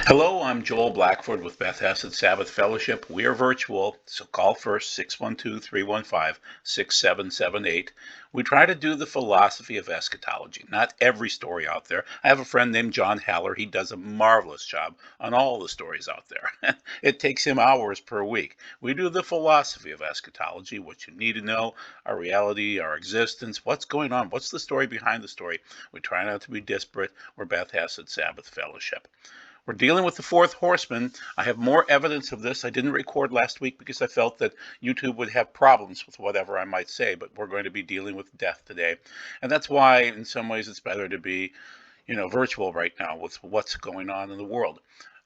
Hello, I'm Joel Blackford with Bethesda Sabbath Fellowship. We are virtual, so call first 612-315-6778. We try to do the philosophy of eschatology, not every story out there. I have a friend named John Haller. He does a marvelous job on all the stories out there. It takes him hours per week. We do the philosophy of eschatology, what you need to know, our reality, our existence, what's going on, what's the story behind the story. We try not to be disparate. We're Bethesda Sabbath Fellowship. We're dealing with the fourth horseman. I have more evidence of this. I didn't record last week because I felt that YouTube would have problems with whatever I might say, but we're going to be dealing with death today. And that's why, in some ways, it's better to be, virtual right now with what's going on in the world.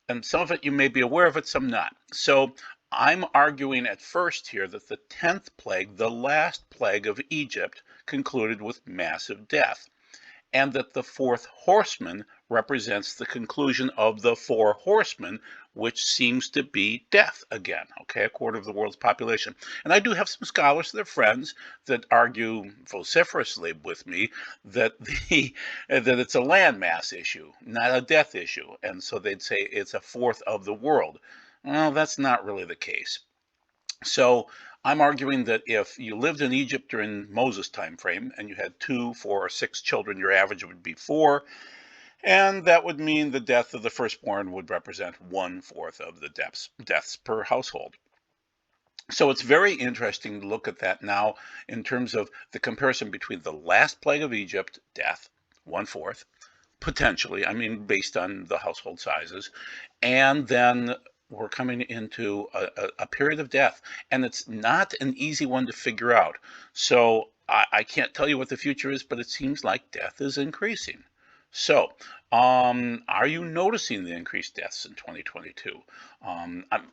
And some of it you may be aware of it, some not. So I'm arguing at first here that the 10th plague, the last plague of Egypt, concluded with massive death, and that the fourth horseman represents the conclusion of the four horsemen, which seems to be death again, okay, a quarter of the world's population. And I do have some scholars, they're friends, that argue vociferously with me that that it's a landmass issue, not a death issue. And so they'd say it's a fourth of the world. Well, that's not really the case. So I'm arguing that if you lived in Egypt during Moses' time frame and you had 2, 4, or 6 children, your average would be 4, and that would mean the death of the firstborn would represent 1/4 of the deaths per household. So it's very interesting to look at that now in terms of the comparison between the last plague of Egypt, death, 1/4, potentially, I mean, based on the household sizes, and then we're coming into a period of death, and it's not an easy one to figure out. So I can't tell you what the future is, but it seems like death is increasing. So, are you noticing the increased deaths in 2022?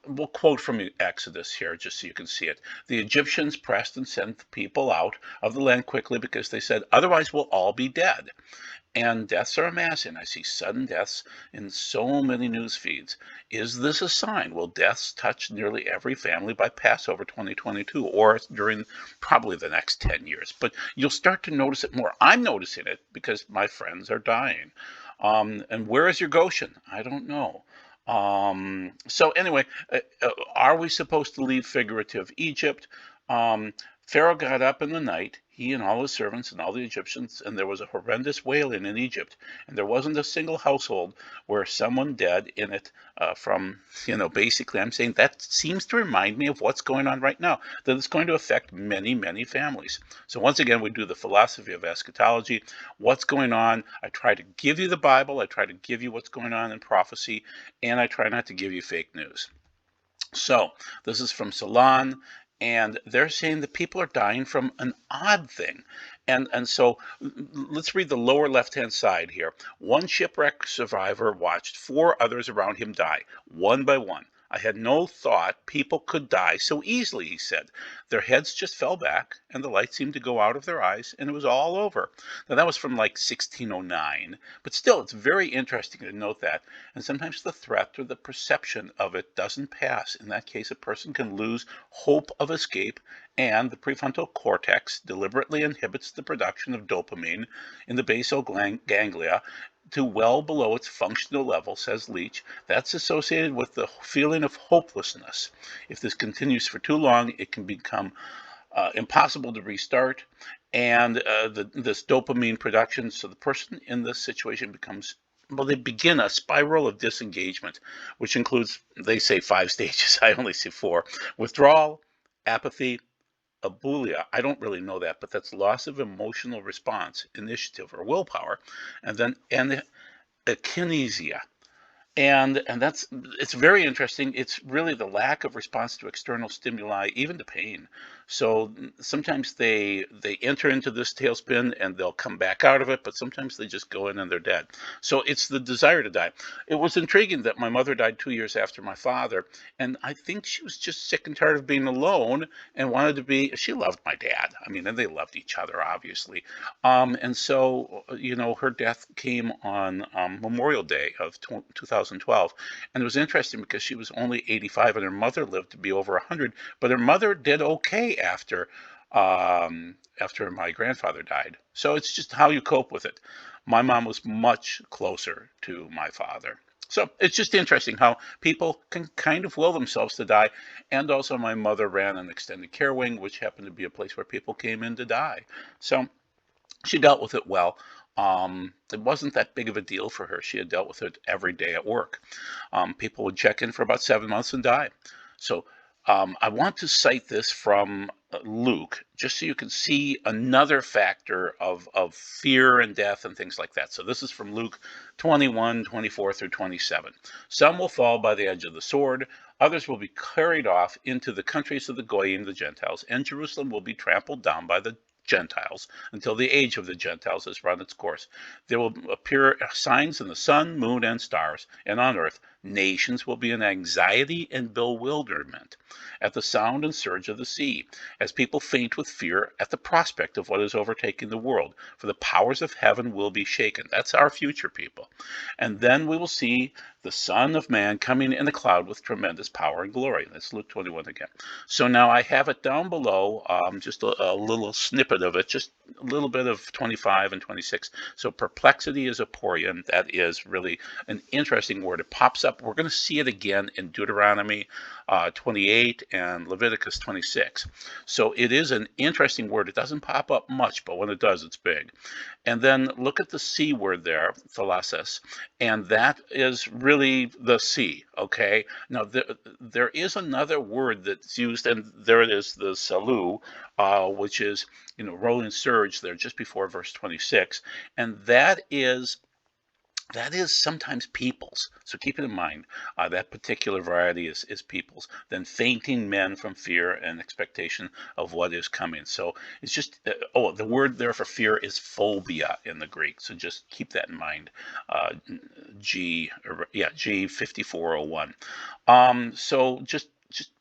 We'll quote from Exodus here just so you can see it. The Egyptians pressed and sent people out of the land quickly because they said, otherwise we'll all be dead. And deaths are amassing. I see sudden deaths in so many news feeds. Is this a sign? Will deaths touch nearly every family by Passover 2022 or during probably the next 10 years? But you'll start to notice it more. I'm noticing it because my friends are dying. And where is your Goshen? I don't know. So anyway, are we supposed to leave figurative Egypt? Pharaoh got up in the night, he and all his servants and all the Egyptians, and there was a horrendous wailing in Egypt. And there wasn't a single household where someone dead in it basically I'm saying that seems to remind me of what's going on right now, that it's going to affect many, many families. So once again, we do the philosophy of eschatology. What's going on? I try to give you the Bible. I try to give you what's going on in prophecy, and I try not to give you fake news. So this is from Salon, and they're saying that people are dying from an odd thing. And so let's read the lower left-hand side here. One shipwreck survivor watched 4 others around him die, one by one. I had no thought people could die so easily, he said. Their heads just fell back, and the light seemed to go out of their eyes, and it was all over. Now, that was from like 1609, but still, it's very interesting to note that. And sometimes the threat or the perception of it doesn't pass. In that case, a person can lose hope of escape, and the prefrontal cortex deliberately inhibits the production of dopamine in the basal ganglia to well below its functional level, says Leach. That's associated with the feeling of hopelessness. If this continues for too long, it can become impossible to restart, and this dopamine production, so the person in this situation they begin a spiral of disengagement, which includes, they say 5 stages, I only see 4. Withdrawal, apathy, abulia, I don't really know that, but that's loss of emotional response, initiative, or willpower, and then akinesia. And it's very interesting. It's really the lack of response to external stimuli, even to pain. So sometimes they enter into this tailspin and they'll come back out of it, but sometimes they just go in and they're dead. So it's the desire to die. It was intriguing that my mother died 2 years after my father, and I think she was just sick and tired of being alone and wanted to be. She loved my dad. I mean, and they loved each other, obviously. And so, her death came on Memorial Day of 2012. And it was interesting because she was only 85 and her mother lived to be over 100. But her mother did okay after my grandfather died. So it's just how you cope with it. My mom was much closer to my father. So it's just interesting how people can kind of will themselves to die. And also, my mother ran an extended care wing, which happened to be a place where people came in to die. So she dealt with it well. It wasn't that big of a deal for her. She had dealt with it every day at work. People would check in for about 7 months and die. So I want to cite this from Luke, just so you can see another factor of fear and death and things like that. So this is from Luke 21:24 through 27. Some will fall by the edge of the sword, others will be carried off into the countries of the Goyim, the Gentiles, and Jerusalem will be trampled down by the Gentiles until the age of the Gentiles has run its course. There will appear signs in the sun, moon, and stars, and on earth nations will be in anxiety and bewilderment at the sound and surge of the sea, as people faint with fear at the prospect of what is overtaking the world, for the powers of heaven will be shaken. That's our future, people. And then we will see the Son of Man coming in a cloud with tremendous power and glory. That's Luke 21 again. So now I have it down below, just a little snippet of it, just a little bit of 25 and 26. So perplexity is aporia, and that is really an interesting word. It pops up. We're going to see it again in Deuteronomy 28 and Leviticus 26. So it is an interesting word. It doesn't pop up much, but when it does, it's big. And then look at the C word there, thalassas, and that is really the sea, okay? Now, there is another word that's used, and there it is, the salu, which is, rolling surge there just before verse 26, and that is sometimes peoples. So keep it in mind. That particular variety is peoples. Then fainting men from fear and expectation of what is coming. So it's just, the word there for fear is phobia in the Greek. So just keep that in mind. G 5401. So just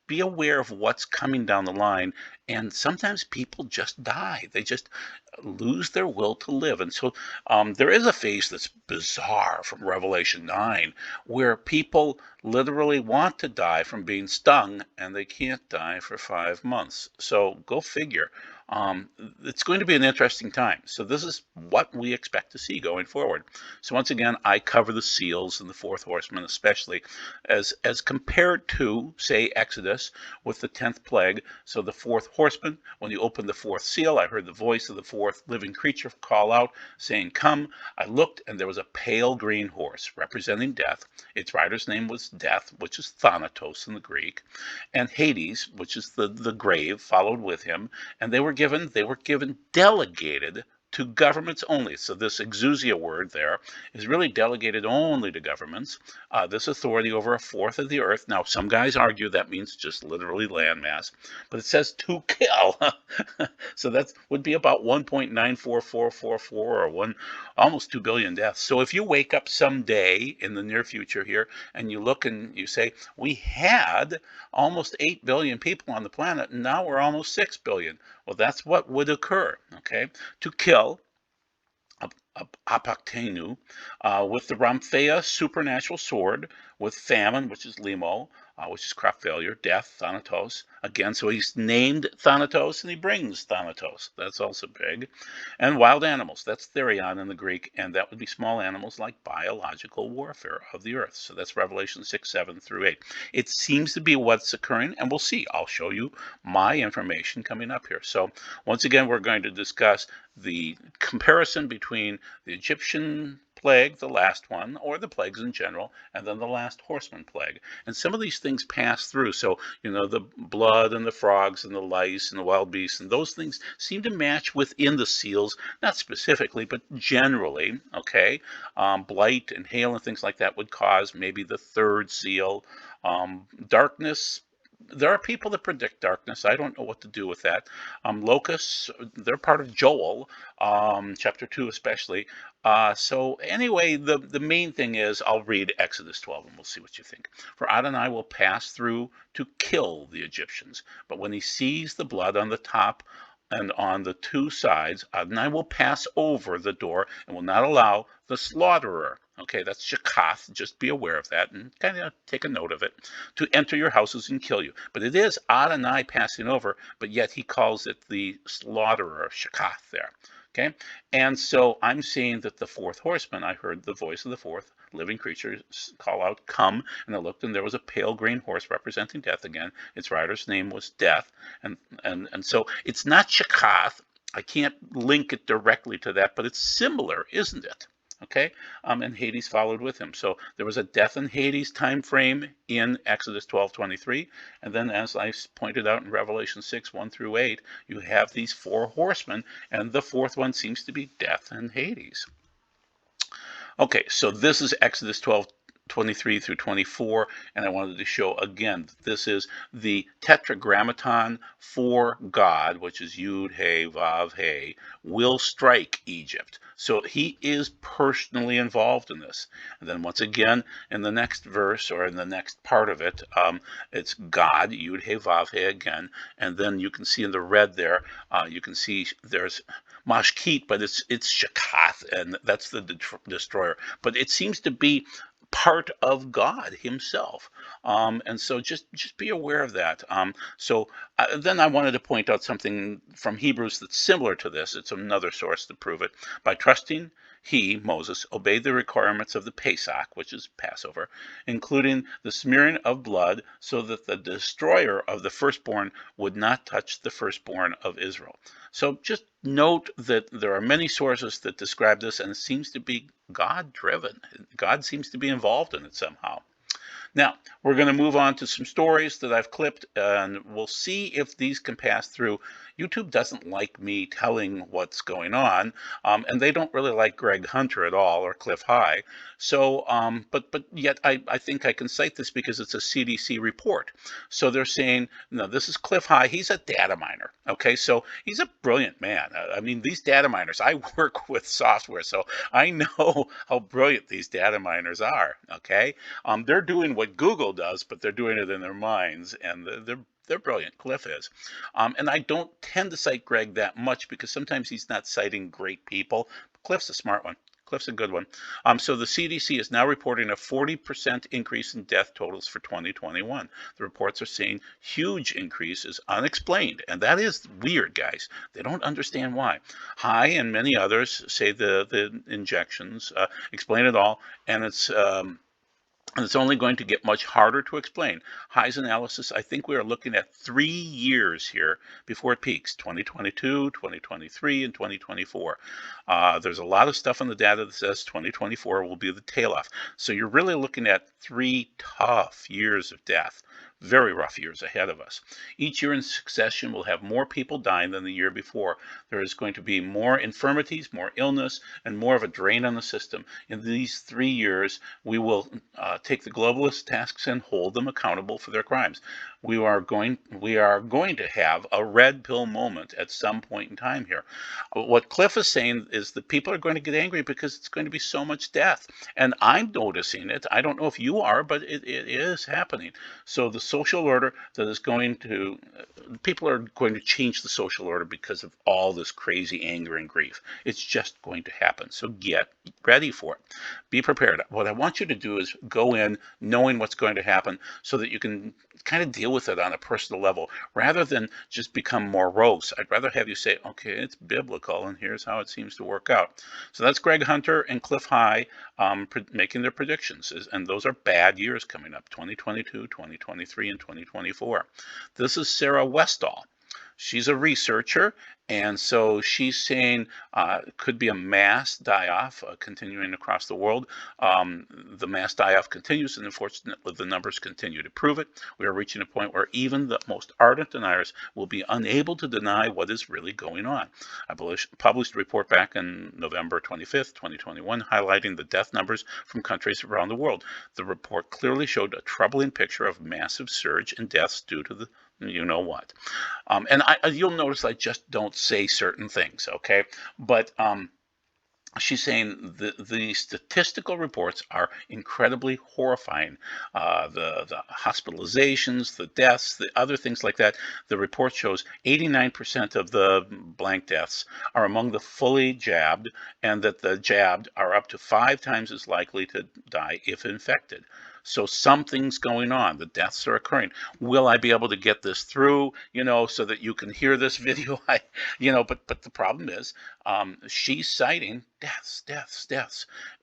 be aware of what's coming down the line. And sometimes people just die. They just lose their will to live. And so there is a phase that's bizarre from Revelation 9 where people literally want to die from being stung and they can't die for 5 months. So go figure. It's going to be an interesting time. So this is what we expect to see going forward. So once again, I cover the seals and the fourth horseman, especially as compared to, say, Exodus with the 10th plague. So the fourth horseman, when you open the fourth seal, I heard the voice of the fourth living creature call out, saying, "Come." I looked, and there was a pale green horse representing death. Its rider's name was Death, which is Thanatos in the Greek, and Hades, which is the grave, followed with him. And they were given delegated to governments only. So this exousia word there is really delegated only to governments. This authority over a fourth of the earth. Now, some guys argue that means just literally landmass, but it says to kill. So that would be about 1.94444 or almost 2 billion deaths. So if you wake up someday in the near future here and you look and you say, we had almost 8 billion people on the planet, and now we're almost 6 billion. Well, that's what would occur, okay? To kill, apaktenu, with the Ramphea supernatural sword, with famine, which is limo, which is crop failure, death, Thanatos. Again, so he's named Thanatos and he brings Thanatos. That's also big. And wild animals, that's therion in the Greek, and that would be small animals like biological warfare of the earth. So that's Revelation 6, 7 through 8. It seems to be what's occurring, and we'll see. I'll show you my information coming up here. So once again, we're going to discuss the comparison between the Egyptian plague, the last one, or the plagues in general, and then the last horseman plague. And some of these things pass through. So, the blood and the frogs and the lice and the wild beasts, and those things seem to match within the seals, not specifically, but generally, okay? Blight and hail and things like that would cause maybe the third seal. Darkness, there are people that predict darkness. I don't know what to do with that. Locusts, they're part of Joel, chapter 2 especially. So anyway, the main thing is, I'll read Exodus 12 and we'll see what you think. For Adonai will pass through to kill the Egyptians, but when he sees the blood on the top and on the two sides, Adonai will pass over the door and will not allow the slaughterer, okay, that's Shakath, just be aware of that and kind of take a note of it, to enter your houses and kill you. But it is Adonai passing over, but yet he calls it the slaughterer, Shakath there. Okay, and so I'm seeing that the fourth horseman, I heard the voice of the fourth living creatures call out, "Come." And I looked, and there was a pale green horse representing death again. Its rider's name was Death. And so it's not Shakath. I can't link it directly to that, but it's similar, isn't it? Okay, and Hades followed with him. So there was a death in Hades time frame in Exodus 12:23, and then, as I pointed out in Revelation 6:1-8, you have these four horsemen, and the fourth one seems to be death in Hades. Okay, so this is Exodus 12:23-24, and I wanted to show again that this is the tetragrammaton for God, which is Yud, He, Vav, He, will strike Egypt. So he is personally involved in this. And then once again, in the next verse, or in the next part of it, it's God, Yud, He, Vav, He again. And then you can see in the red there, you can see there's Mashkit, but it's Shakath, and that's the destroyer. But it seems to be part of God Himself, and so just be aware of that. Then I wanted to point out something from Hebrews that's similar to this. It's another source to prove it. By trusting, he, Moses, obeyed the requirements of the Pesach, which is Passover, including the smearing of blood, so that the destroyer of the firstborn would not touch the firstborn of Israel. So just note that there are many sources that describe this, and it seems to be God-driven. God seems to be involved in it somehow. Now, we're going to move on to some stories that I've clipped, and we'll see if these can pass through. YouTube doesn't like me telling what's going on, and they don't really like Greg Hunter at all, or Cliff High. So, but yet I think I can cite this because it's a CDC report. So they're saying, no, this is Cliff High. He's a data miner. Okay, so he's a brilliant man. I mean, these data miners, I work with software, so I know how brilliant these data miners are. Okay, they're doing what Google does, but they're doing it in their minds, and they're brilliant. Cliff is. And I don't tend to cite Greg that much because sometimes he's not citing great people. Cliff's a smart one. Cliff's a good one. So the CDC is now reporting a 40% increase in death totals for 2021. The reports are saying huge increases unexplained, and that is weird, guys. They don't understand why. High and many others say the injections explain it all, and it's only going to get much harder to explain. High's analysis, I think we are looking at 3 years here before it peaks, 2022, 2023, and 2024. There's a lot of stuff in the data that says 2024 will be the tail off. So you're really looking at 3 tough years of death. Very rough years ahead of us. Each year in succession will have more people dying than the year before. There is going to be more infirmities, more illness, and more of a drain on the system. In these 3 years, we will take the globalist tasks and hold them accountable for their crimes. We are going to have a red pill moment at some point in time here. What Cliff is saying is that people are going to get angry because it's going to be so much death. And I'm noticing it. I don't know if you are, but it is happening. So the social order that is going to, people are going to change the social order because of all this crazy anger and grief. It's just going to happen. So get ready for it. Be prepared. What I want you to do is go in knowing what's going to happen so that you can kind of deal with it on a personal level rather than just become morose. I'd rather have you say, okay, it's biblical and here's how it seems to work out. So that's Greg Hunter and Cliff High making their predictions, and those are bad years coming up, 2022, 2023, and 2024. This is Sarah Westall. She's a researcher, and so she's saying it could be a mass die-off continuing across the world. The mass die-off continues, and unfortunately the numbers continue to prove it. We are reaching a point where even the most ardent deniers will be unable to deny what is really going on. I published a report back on November 25th, 2021, highlighting the death numbers from countries around the world. The report clearly showed a troubling picture of massive surge in deaths due to the you know what. And you'll notice I just don't say certain things, okay? But she's saying the statistical reports are incredibly horrifying. The hospitalizations, the deaths, the other things like that. The report shows 89% of the blank deaths are among the fully jabbed, and that the jabbed are up to 5 times as likely to die if infected. So something's going on. The deaths are occurring. Will I be able to get this through, so that you can hear this video? But the problem is she's citing deaths.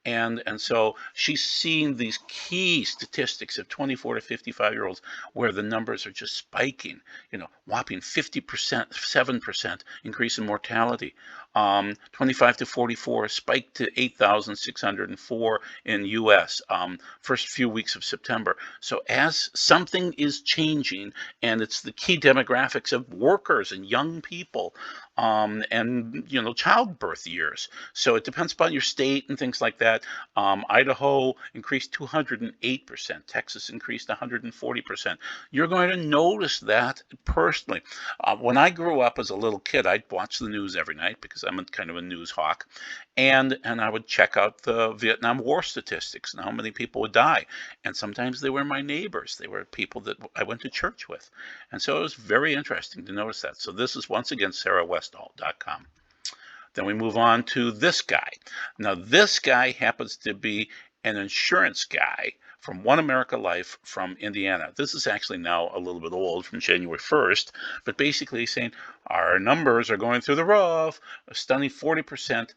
And so she's seeing these key statistics of 24 to 55-year-olds where the numbers are just spiking, whopping 50%, 7% increase in mortality. 25 to 44 spiked to 8,604 in U.S. First few weeks of September. So as something is changing, and it's the key demographics of workers and young people, and childbirth years. So it depends upon your state and things like that. Idaho increased 208%. Texas increased 140%. You're going to notice that personally. When I grew up as a little kid, I'd watch the news every night because I'm kind of a news hawk, and I would check out the Vietnam War statistics and how many people would die. And sometimes they were my neighbors. They were people that I went to church with. And so it was very interesting to notice that. So this is once again sarahwestall.com. Then we move on to this guy. Now, this guy happens to be an insurance guy from One America Life from Indiana. This is actually now a little bit old, from January 1st, but basically he's saying our numbers are going through the roof, a stunning 40%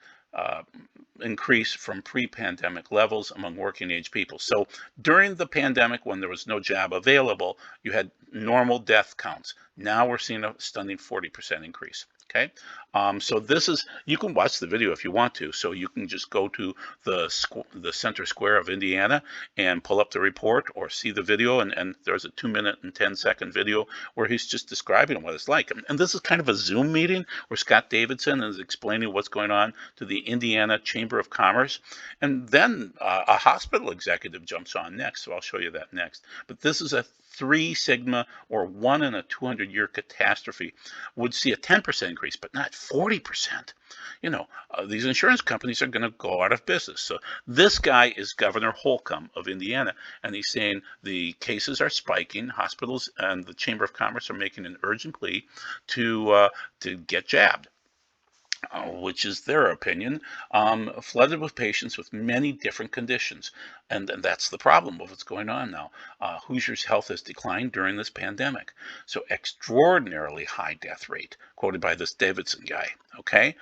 increase from pre-pandemic levels among working age people. So during the pandemic, when there was no job available, you had normal death counts. Now we're seeing a stunning 40% increase. Okay, so this is, you can watch the video if you want to. So you can just go to the center square of Indiana and pull up the report or see the video. And there's a 2-minute and 10-second video where he's just describing what it's like. And this is kind of a Zoom meeting where Scott Davidson is explaining what's going on to the Indiana Chamber of Commerce. And then a hospital executive jumps on next. So I'll show you that next. But this is a 3 sigma, or 1 in a 200-year catastrophe, would see a 10% increase, but not 40%. These insurance companies are going to go out of business. So this guy is Governor Holcomb of Indiana, and he's saying the cases are spiking. Hospitals and the Chamber of Commerce are making an urgent plea to get jabbed. Which is their opinion, flooded with patients with many different conditions. And that's the problem of what's going on now. Hoosier's health has declined during this pandemic. So extraordinarily high death rate, quoted by this Davidson guy, okay,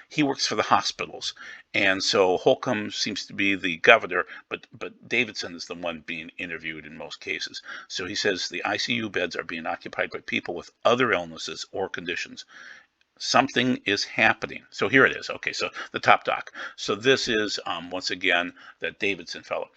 he works for the hospitals. And so Holcomb seems to be the governor, but Davidson is the one being interviewed in most cases. So he says the ICU beds are being occupied by people with other illnesses or conditions. Something is happening. So here it is. Okay, so the top doc. So this is, once again, that Davidson fellow.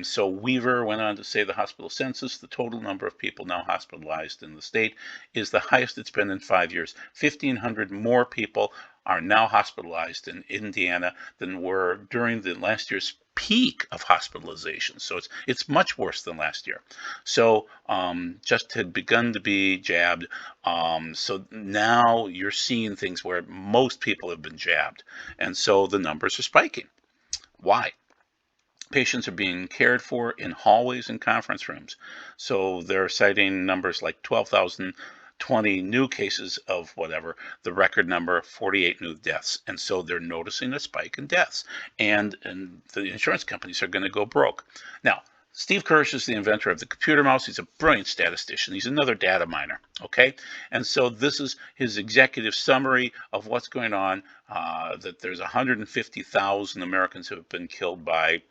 So Weaver went on to say the hospital census, the total number of people now hospitalized in the state, is the highest it's been in 5 years. 1,500 more people are now hospitalized in Indiana than were during the last year's peak of hospitalization. So it's much worse than last year. So just had begun to be jabbed. So now you're seeing things where most people have been jabbed. And so the numbers are spiking. Why? Patients are being cared for in hallways and conference rooms. So they're citing numbers like 12,020 new cases of whatever, the record number, 48 new deaths. And so they're noticing a spike in deaths. And the insurance companies are going to go broke. Now, Steve Kirsch is the inventor of the computer mouse. He's a brilliant statistician. He's another data miner, okay? And so this is his executive summary of what's going on, that there's 150,000 Americans who have been killed by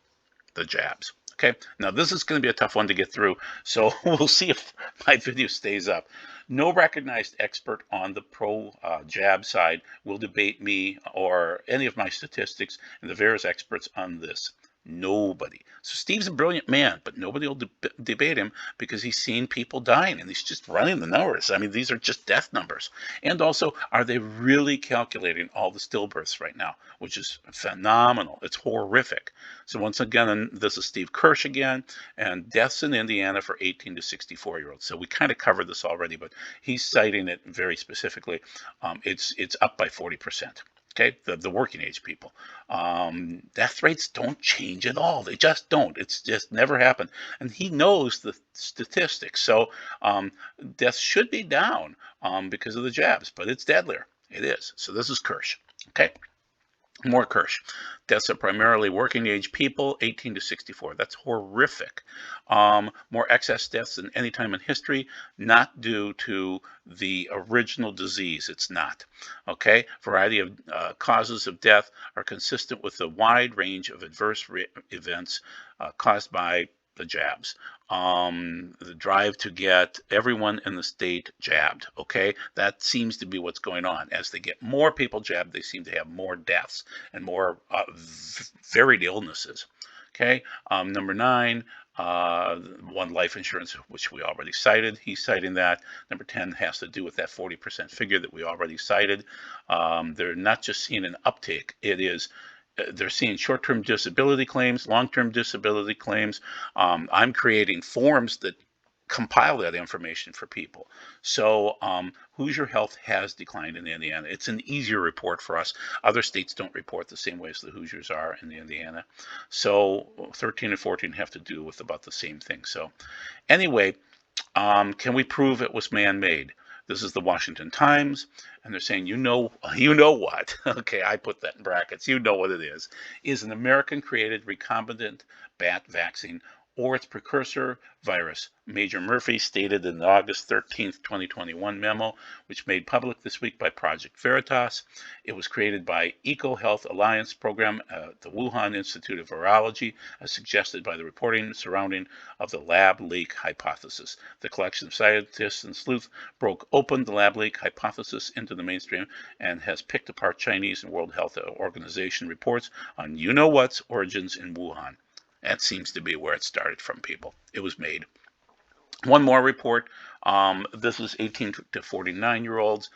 the jabs. Okay, now this is going to be a tough one to get through, so we'll see if my video stays up. No recognized expert on the pro-jab side will debate me or any of my statistics and the various experts on this. Nobody. So Steve's a brilliant man, but nobody will debate him because he's seen people dying and he's just running the numbers. I mean, these are just death numbers. And also, are they really calculating all the stillbirths right now, which is phenomenal. It's horrific. So once again, this is Steve Kirsch again, and deaths in Indiana for 18 to 64-year-olds. So we kind of covered this already, but he's citing it very specifically. It's up by 40%. Okay, the working age people. Death rates don't change at all. They just don't. It's just never happened. And he knows the statistics. So deaths should be down because of the jabs, but it's deadlier. It is. So this is Kirsch. Okay. More Kirsch. Deaths are primarily working age people, 18 to 64. That's horrific. More excess deaths than any time in history, not due to the original disease. It's not. Okay? Variety of causes of death are consistent with the wide range of adverse events caused by the jabs. The drive to get everyone in the state jabbed. Okay, that seems to be what's going on. As they get more people jabbed, they seem to have more deaths and more varied illnesses. Okay, number 9, one life insurance, which we already cited. He's citing that. Number 10 has to do with that 40% figure that we already cited. They're not just seeing an uptick. They're seeing short-term disability claims, long-term disability claims. I'm creating forms that compile that information for people. So Hoosier Health has declined in Indiana. It's an easier report for us. Other states don't report the same way as the Hoosiers are in Indiana. So 13 and 14 have to do with about the same thing. So anyway, can we prove it was man-made? This is the Washington Times, and they're saying, you know what? Okay, I put that in brackets. You know what it is an American-created recombinant bat vaccine or its precursor virus. Major Murphy stated in the August 13th, 2021 memo, which made public this week by Project Veritas. It was created by EcoHealth Alliance Program at the Wuhan Institute of Virology, as suggested by the reporting surrounding of the lab leak hypothesis. The collection of scientists and sleuths broke open the lab leak hypothesis into the mainstream and has picked apart Chinese and World Health Organization reports on you-know-what's origins in Wuhan. That seems to be where it started from, people. It was made. One more report. This is 18 to 49-year-olds.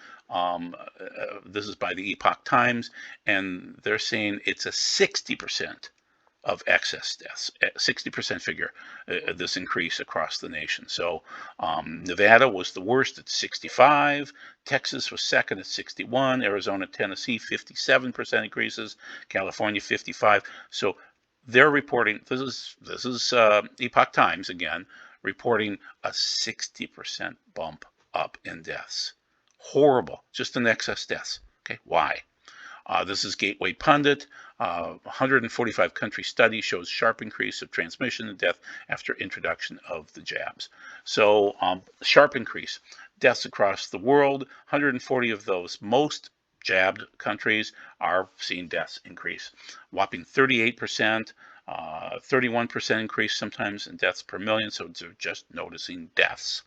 This is by the Epoch Times, and they're saying it's a 60% of excess deaths, 60% figure, this increase across the nation. So Nevada was the worst at 65, Texas was second at 61, Arizona, Tennessee, 57% increases, California, 55. So they're reporting, this is Epoch Times again, reporting a 60% bump up in deaths. Horrible, just in excess deaths. Okay, why? This is Gateway Pundit. 145 country study shows sharp increase of transmission and death after introduction of the jabs. So sharp increase. Deaths across the world, 140 of those most jabbed countries are seeing deaths increase. Whopping 38%, 31% increase sometimes in deaths per million, so they're just noticing deaths.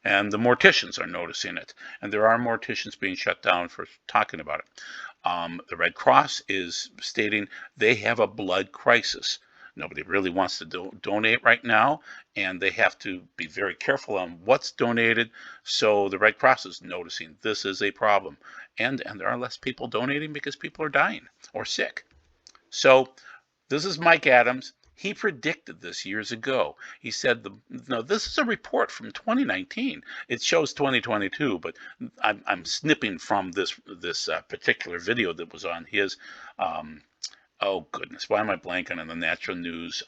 And the morticians are noticing it. And there are morticians being shut down for talking about it. The Red Cross is stating they have a blood crisis. Nobody really wants to donate right now, and they have to be very careful on what's donated. So the Red Cross is noticing this is a problem. And there are less people donating because people are dying or sick. So this is Mike Adams. He predicted this years ago. He said, no, this is a report from 2019. It shows 2022, but I'm snipping from this particular video that was on his, oh goodness, why am I blanking on the natural news?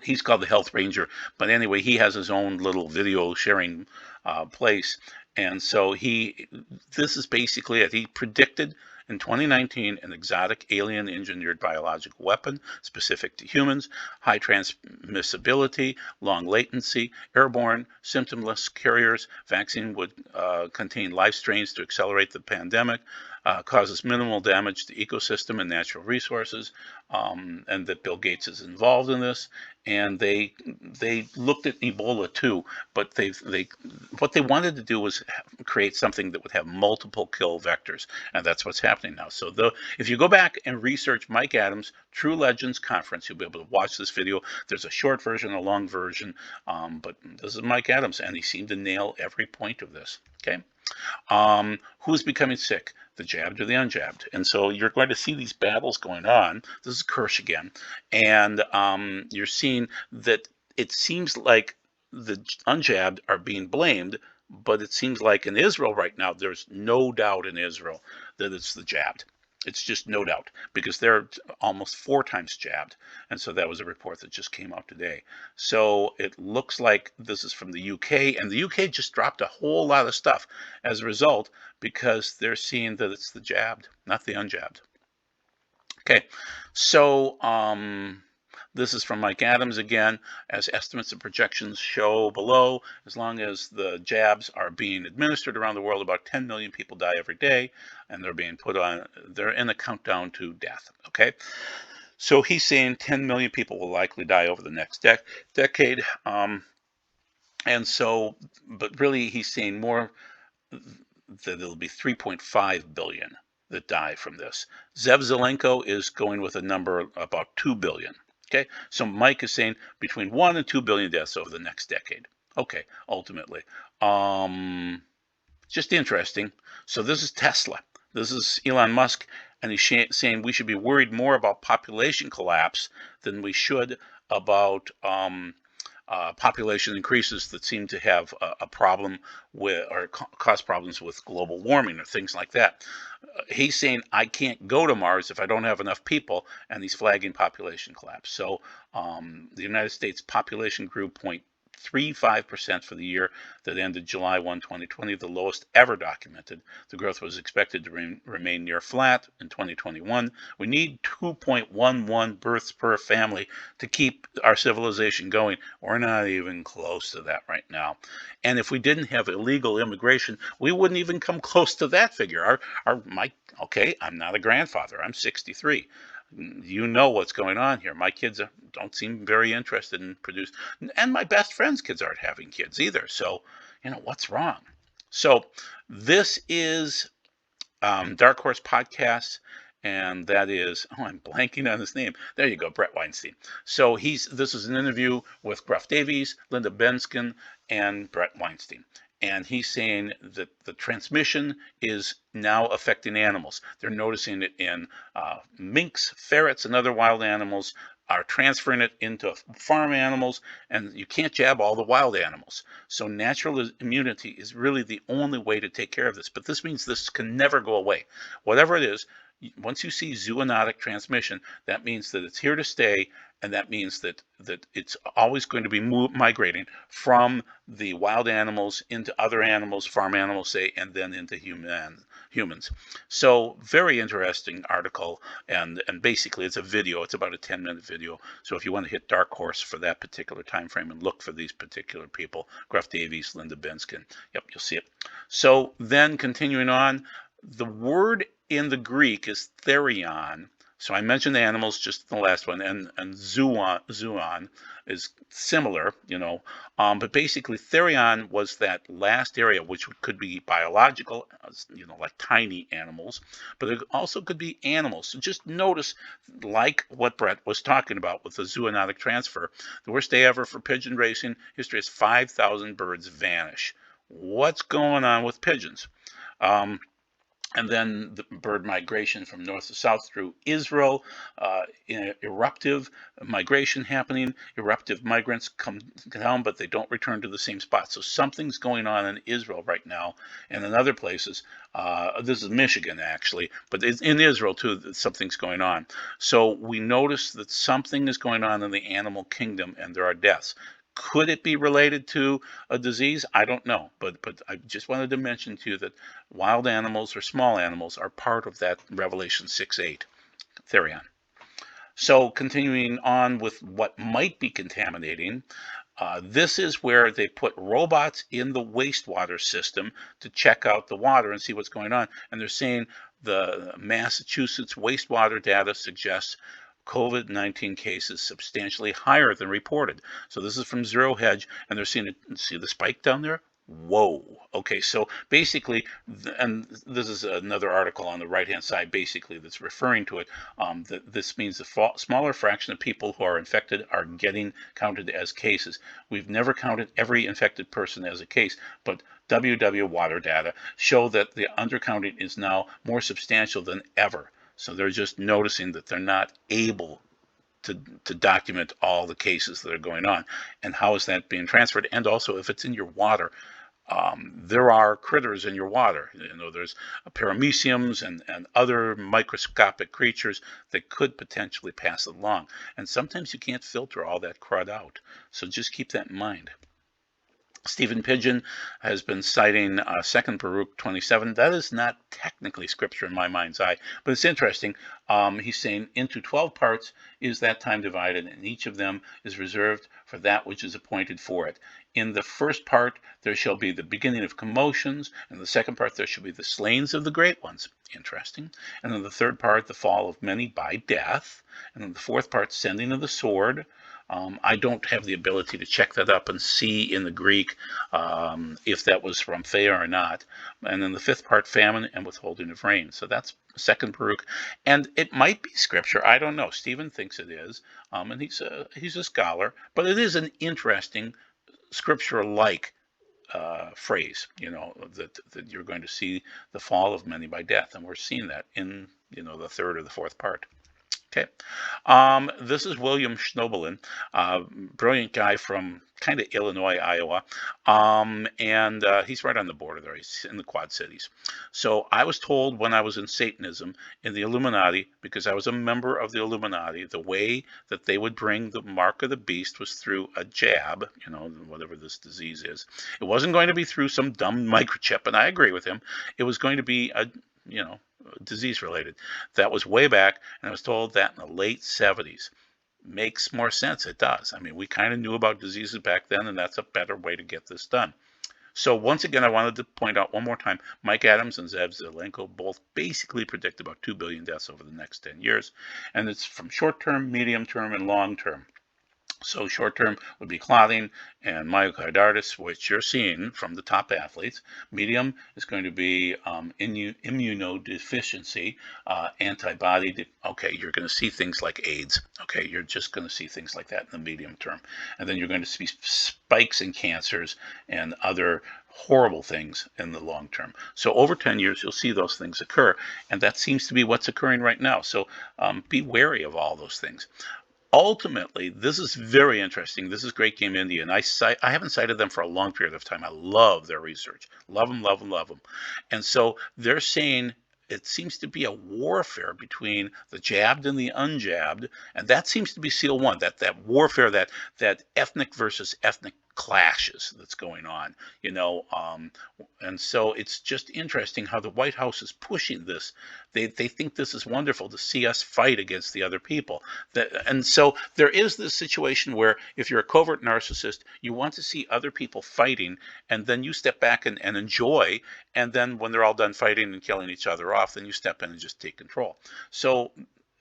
He's called the Health Ranger, but anyway, he has his own little video sharing place. And so this is basically it. He predicted in 2019 an exotic alien engineered biological weapon specific to humans, high transmissibility, long latency, airborne, symptomless carriers. Vaccine would contain life strains to accelerate the pandemic, causes minimal damage to ecosystem and natural resources, and that Bill Gates is involved in this. And they looked at Ebola too, but what they wanted to do was create something that would have multiple kill vectors, and that's what's happening now. So if you go back and research Mike Adams True Legends Conference, you'll be able to watch this video. There's a short version, a long version, but this is Mike Adams, and he seemed to nail every point of this. Okay. Who's becoming sick, the jabbed or the unjabbed? And so you're going to see these battles going on. This is Kirsch again, and you're seeing that it seems like the unjabbed are being blamed, but it seems like in Israel right now, there's no doubt in Israel that it's the jabbed. It's just no doubt, because they're almost 4 times jabbed. And so that was a report that just came out today. So it looks like this is from the UK, and the UK just dropped a whole lot of stuff as a result, because they're seeing that it's the jabbed, not the unjabbed. Okay, so this is from Mike Adams again. As estimates and projections show below, as long as the jabs are being administered around the world, about 10 million people die every day, and they're in a countdown to death. Okay, so he's saying 10 million people will likely die over the next decade. And so, but really, he's saying more that it'll be 3.5 billion that die from this. Zev Zelenko is going with a number about 2 billion. Okay, so Mike is saying between 1 and 2 billion deaths over the next decade. Okay, ultimately. Just interesting. So this is Tesla. This is Elon Musk, and he's saying we should be worried more about population collapse than we should about population increases that seem to have a problem with or cause problems with global warming or things like that. He's saying I can't go to Mars if I don't have enough people, and he's flagging population collapse. So the United States population grew 0.35% for the year that ended July 1, 2020, the lowest ever documented. The growth was expected to remain near flat in 2021. We need 2.11 births per family to keep our civilization going. We're not even close to that right now. And if we didn't have illegal immigration, we wouldn't even come close to that figure. Okay, I'm not a grandfather. I'm 63. You know what's going on here. My kids don't seem very interested in producing, and my best friend's kids aren't having kids either. So, what's wrong? So, this is Dark Horse Podcast, and that is, I'm blanking on his name. There you go, Brett Weinstein. So this is an interview with Gruff Davies, Linda Benskin, and Brett Weinstein. And he's saying that the transmission is now affecting animals. They're noticing it in minks, ferrets, and other wild animals are transferring it into farm animals, and you can't jab all the wild animals. So natural immunity is really the only way to take care of this. But this means this can never go away. Whatever it is, once you see zoonotic transmission, that means that it's here to stay, and that means that it's always going to be migrating from the wild animals into other animals, farm animals, say, and then into humans. So very interesting article, and basically it's a video. It's about a 10-minute video. So if you want to hit Dark Horse for that particular time frame and look for these particular people, Gruff Davies, Linda Benskin, yep, you'll see it. So then continuing on, the word in the Greek is therion. So I mentioned the animals just in the last one, and zoon is similar, but basically therion was that last area, which could be biological, like tiny animals, but it also could be animals. So just notice, like what Brett was talking about with the zoonotic transfer, the worst day ever for pigeon racing history is 5,000 birds vanish. What's going on with pigeons? And then the bird migration from north to south through Israel, eruptive migration happening. Eruptive migrants come down, but they don't return to the same spot. So something's going on in Israel right now, and in other places. This is Michigan, actually, but in Israel, too, something's going on. So we notice that something is going on in the animal kingdom, and there are deaths. Could it be related to a disease? I don't know, but I just wanted to mention to you that wild animals or small animals are part of that Revelation 6:8 therion. So continuing on with what might be contaminating, this is where they put robots in the wastewater system to check out the water and see what's going on. And they're saying the Massachusetts wastewater data suggests COVID-19 cases substantially higher than reported. So this is from Zero Hedge, and they're seeing see the spike down there? Whoa. Okay, so basically, and this is another article on the right-hand side, basically, that's referring to it, that this means the smaller fraction of people who are infected are getting counted as cases. We've never counted every infected person as a case, but WW water data show that the undercounting is now more substantial than ever. So they're just noticing that they're not able to document all the cases that are going on. And how is that being transferred? And also, if it's in your water, there are critters in your water. There's parameciums and other microscopic creatures that could potentially pass it along. And sometimes you can't filter all that crud out. So just keep that in mind. Stephen Pidgeon has been citing 2 Baruch 27. That is not technically scripture in my mind's eye, but it's interesting. He's saying into 12 parts is that time divided, and each of them is reserved for that which is appointed for it. In the first part, there shall be the beginning of commotions. In the second part, there shall be the slayings of the great ones. Interesting. And in the third part, the fall of many by death. And in the fourth part, sending of the sword. I don't have the ability to check that up and see in the Greek if that was from Thea or not. And then the fifth part, famine and withholding of rain. So that's second Baruch, and it might be scripture. I don't know. Stephen thinks it is, and he's a scholar, but it is an interesting scripture-like phrase. That you're going to see the fall of many by death, and we're seeing that in the third or the fourth part. Okay. This is William Schnobelin, brilliant guy from kind of Illinois, Iowa. And he's right on the border there. He's in the Quad Cities. So I was told when I was in Satanism, in the Illuminati, because I was a member of the Illuminati, the way that they would bring the mark of the beast was through a jab, whatever this disease is. It wasn't going to be through some dumb microchip, and I agree with him. It was going to be disease related. That was way back, and I was told that in the late 70s. Makes more sense. It does. I mean, we kind of knew about diseases back then, and that's a better way to get this done. So once again, I wanted to point out one more time, Mike Adams and Zev Zelenko both basically predict about 2 billion deaths over the next 10 years. And it's from short term, medium term, and long term. So short term would be clotting and myocarditis, which you're seeing from the top athletes. Medium is going to be immunodeficiency, antibody. Okay, you're going to see things like AIDS. Okay, you're just going to see things like that in the medium term. And then you're going to see spikes in cancers and other horrible things in the long term. So over 10 years, you'll see those things occur. And that seems to be what's occurring right now. So be wary of all those things. Ultimately, this is very interesting. This is Great Game India, and I haven't cited them for a long period of time. I love their research. Love them, love them, love them. And so they're saying it seems to be a warfare between the jabbed and the unjabbed, and that seems to be SEAL 1, that warfare, that ethnic versus ethnic clashes that's going on, and so it's just interesting how the White House is pushing this. They think this is wonderful to see us fight against the other people. And so there is this situation where if you're a covert narcissist, you want to see other people fighting, and then you step back and enjoy, and then when they're all done fighting and killing each other off, then you step in and just take control. So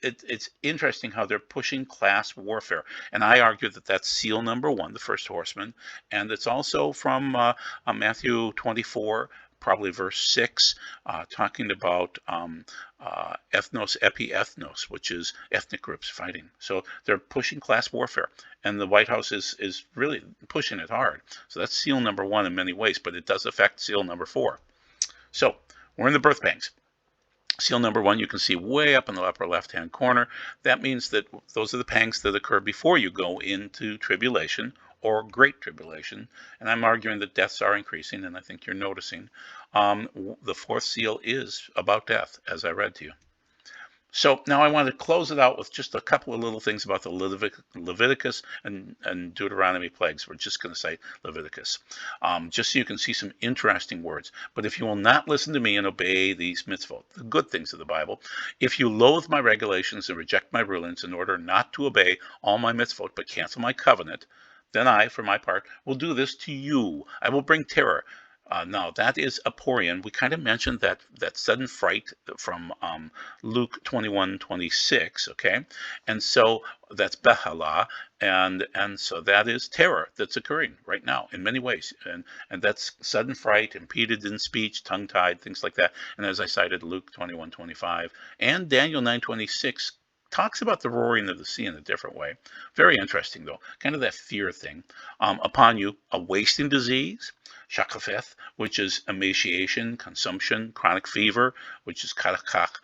it's interesting how they're pushing class warfare, and I argue that that's SEAL number 1, the first horseman, and it's also from Matthew 24, probably verse 6, talking about ethnos epi ethnos, which is ethnic groups fighting. So they're pushing class warfare, and the White House is really pushing it hard. So that's SEAL number 1 in many ways, but it does affect SEAL number 4. So we're in the birth pangs. SEAL number 1, you can see way up in the upper left-hand corner. That means that those are the pangs that occur before you go into tribulation or great tribulation. And I'm arguing that deaths are increasing, and I think you're noticing. The fourth seal is about death, as I read to you. So now I want to close it out with just a couple of little things about the Leviticus and Deuteronomy plagues. We're just going to say Leviticus, just so you can see some interesting words. But if you will not listen to me and obey these mitzvot, the good things of the Bible, if you loathe my regulations and reject my rulings in order not to obey all my mitzvot but cancel my covenant, then I, for my part, will do this to you. I will bring terror. Now, that is Aporian. We kind of mentioned that sudden fright from Luke 21:26, okay? And so that's Behala, and so that is terror that's occurring right now in many ways. And that's sudden fright, impeded in speech, tongue-tied, things like that. And as I cited, Luke 21:25 and Daniel 9:26 talks about the roaring of the sea in a different way. Very interesting, though. Kind of that fear thing. Upon you, a wasting disease, shakafeth, which is emaciation, consumption, chronic fever, which is karakach.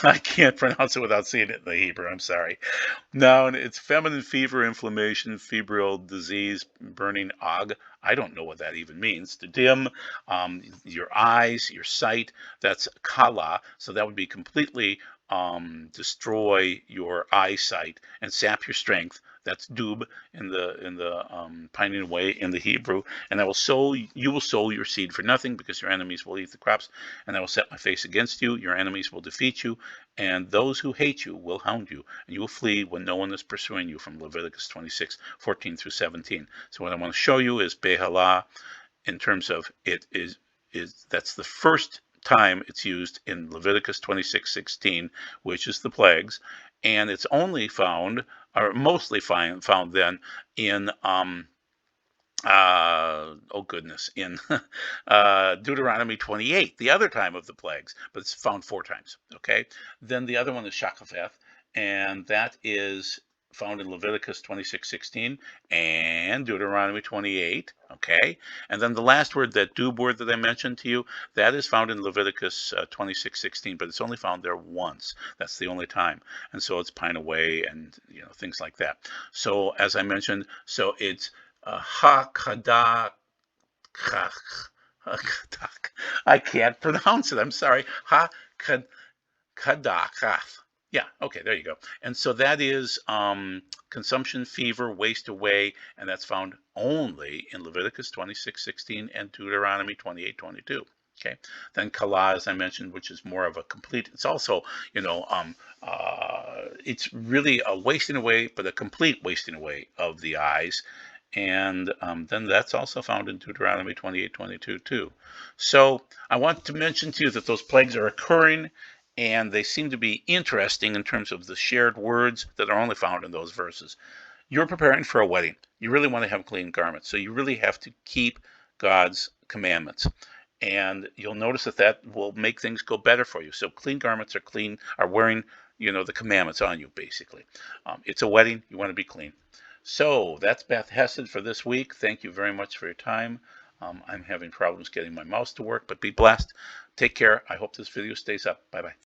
I can't pronounce it without seeing it in the Hebrew. I'm sorry. No, it's feminine fever, inflammation, febrile disease, burning og. I don't know what that even means. To dim your eyes, your sight. That's kala. So that would be completely destroy your eyesight and sap your strength. That's dub in the pining away in the Hebrew. And you will sow your seed for nothing, because your enemies will eat the crops. And I will set my face against you. Your enemies will defeat you, and those who hate you will hound you, and you will flee when no one is pursuing you, from Leviticus 26:14 through 17. So what I want to show you is Behalah, in terms of it is that's the first time it's used in Leviticus 26:16, which is the plagues, and it's only found, or mostly found then, in oh goodness, in Deuteronomy 28, the other time of the plagues, but it's found 4 times. Okay, then the other one is Shakafeth, and that is found in Leviticus 26:16 and Deuteronomy 28. Okay, and then the last word, that dub word that I mentioned to you, that is found in Leviticus 26:16, but it's only found there once. That's the only time, and so it's pine away and things like that. So as I mentioned, so it's Hakadak. I can't pronounce it. I'm sorry. Hakadakath. Yeah, okay, there you go. And so that is consumption, fever, waste away, and that's found only in Leviticus 26:16 and Deuteronomy 28:22. Okay, then Kala, as I mentioned, which is more of a complete. It's also, it's really a wasting away, but a complete wasting away of the eyes. And then that's also found in Deuteronomy 28:22 too. So I want to mention to you that those plagues are occurring, and they seem to be interesting in terms of the shared words that are only found in those verses. You're preparing for a wedding. You really want to have clean garments, so you really have to keep God's commandments. And you'll notice that will make things go better for you. So clean garments are wearing, the commandments on you, basically. It's a wedding. You want to be clean. So that's Beth Hesed for this week. Thank you very much for your time. I'm having problems getting my mouse to work, but be blessed. Take care. I hope this video stays up. Bye-bye.